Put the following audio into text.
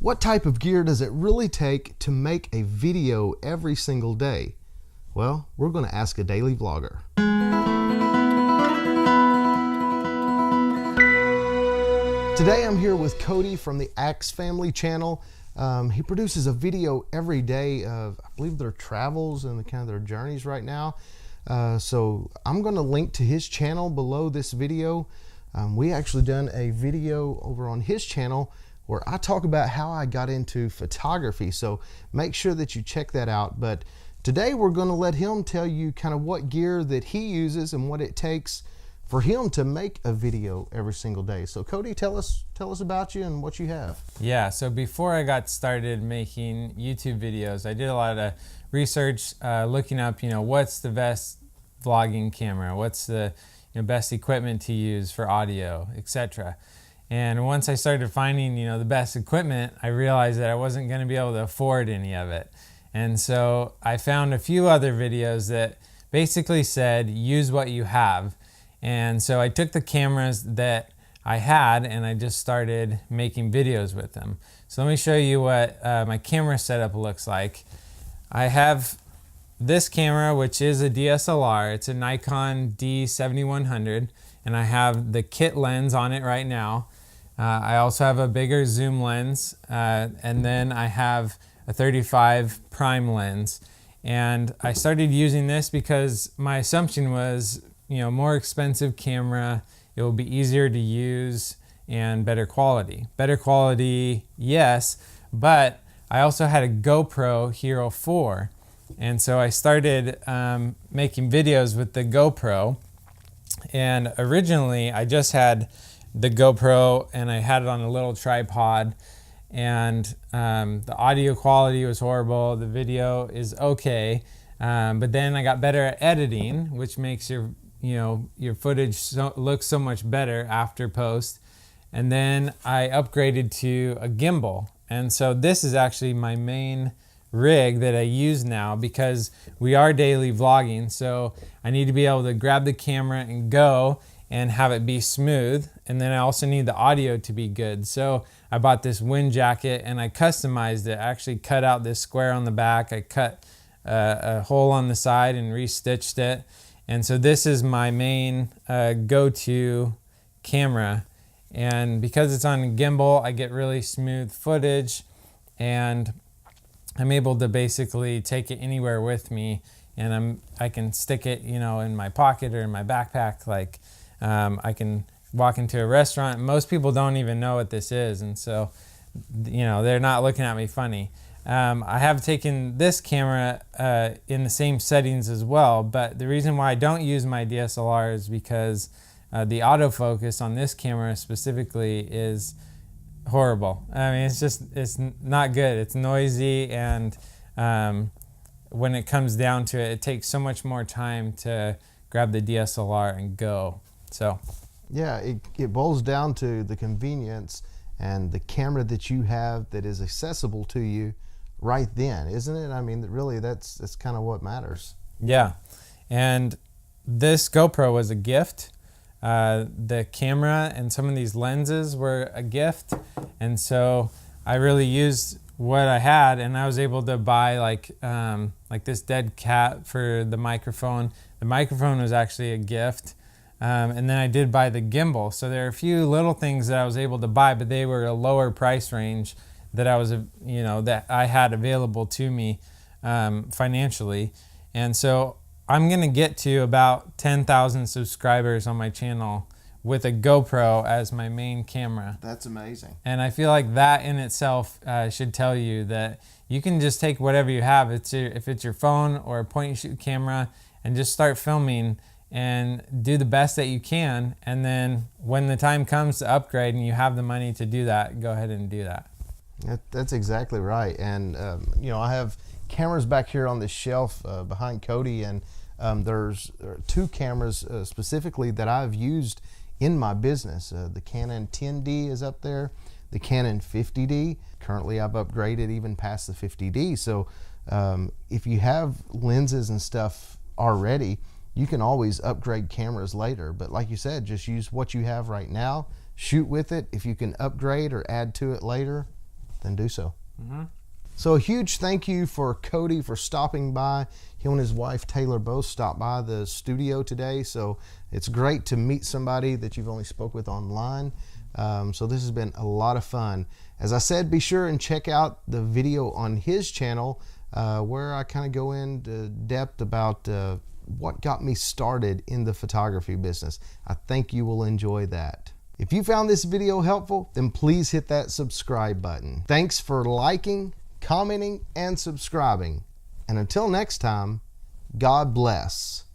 What type of gear does it really take to make a video every single day? Well, we're going to ask a daily vlogger. Today I'm here with Cody from the Axe Family channel. He produces a video every day of, I believe, their travels and kind of their journeys right now. So I'm going to link to his channel below this video. We actually done a video over on his channel where I talk about how I got into photography. So make sure that you check that out. But today we're going to let him tell you kind of what gear that he uses and what it takes for him to make a video every single day. So Cody, tell us about you and what you have. Yeah, so before I got started making YouTube videos, I did a lot of research, looking up, what's the best vlogging camera, what's the best equipment to use for audio, etc. And once I started finding, the best equipment, I realized that I wasn't going to be able to afford any of it. And so I found a few other videos that basically said, use what you have. And so I took the cameras that I had and I just started making videos with them. So let me show you what my camera setup looks like. I have this camera, which is a DSLR. It's a Nikon D7100, and I have the kit lens on it right now. I also have a bigger zoom lens, and then I have a 35 prime lens. And I started using this because my assumption was, more expensive camera, it will be easier to use and better quality. Better quality, yes, but I also had a GoPro Hero 4. And so I started making videos with the GoPro. And originally I just had the GoPro and I had it on a little tripod, and the audio quality was horrible. The video is okay, but then I got better at editing, which makes your footage look so much better after post. And then I upgraded to a gimbal, and so this is actually my main rig that I use now because we are daily vlogging, so I need to be able to grab the camera and go and have it be smooth. And then I also need the audio to be good. So I bought this wind jacket and I customized it. I actually cut out this square on the back. I cut a hole on the side and restitched it. And so this is my main go-to camera. And because it's on a gimbal, I get really smooth footage, and I'm able to basically take it anywhere with me, and I can stick it, in my pocket or in my backpack. Like I can walk into a restaurant. Most people don't even know what this is, and so they're not looking at me funny. I have taken this camera in the same settings as well, but the reason why I don't use my DSLR is because the autofocus on this camera specifically is horrible. I mean, it's not good. It's noisy, and when it comes down to it, it takes so much more time to grab the DSLR and go. So yeah, it boils down to the convenience and the camera that you have that is accessible to you right then, isn't it? I mean, really, that's kind of what matters. Yeah, and this GoPro was a gift. The camera and some of these lenses were a gift, and so I really used what I had, and I was able to buy like this dead cat for the microphone. The microphone was actually a gift, and then I did buy the gimbal. So there are a few little things that I was able to buy, but they were a lower price range that I was, that I had available to me financially. And so I'm gonna get to about 10,000 subscribers on my channel with a GoPro as my main camera. That's amazing. And I feel like that in itself should tell you that you can just take whatever you have. If it's your phone or a point and shoot camera, and just start filming and do the best that you can. And then when the time comes to upgrade and you have the money to do that, go ahead and do that. That's exactly right. And I have cameras back here on this shelf behind Cody, and there's two cameras specifically that I've used in my business. The Canon 10D is up there, the Canon 50D. Currently I've upgraded even past the 50D. So if you have lenses and stuff already, you can always upgrade cameras later. But like you said, just use what you have right now, shoot with it. If you can upgrade or add to it later, then do so. So a huge thank you for Cody for stopping by. He and his wife Taylor both stopped by the studio today, so it's great to meet somebody that you've only spoke with online. So this has been a lot of fun. As I said, be sure and check out the video on his channel where I kind of go into depth about what got me started in the photography business. I think you will enjoy that. If you found this video helpful, then please hit that subscribe button. Thanks for liking, commenting, and subscribing. And until next time, God bless.